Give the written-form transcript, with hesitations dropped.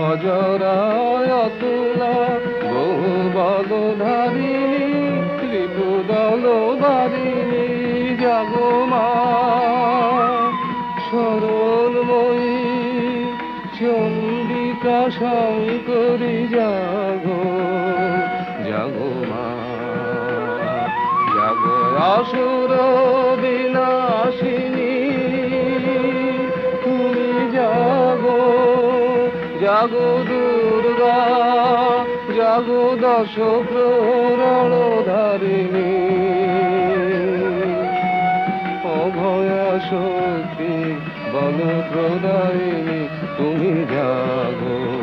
অজরায় অতুলা বহু বলধারিণী ত্রিপুদল বারিণী জাগো মা সরলময়ী চণ্ডিকা শঙ্করী জাগো জাগো মা জাগো আসুর বিনাশিনী তুমি জাগো জাগো দুর্গা জাগো দশ প্রহরণ ধারিণী অভয়া শক্তি বল প্রদায়িনী তুমি জাগো।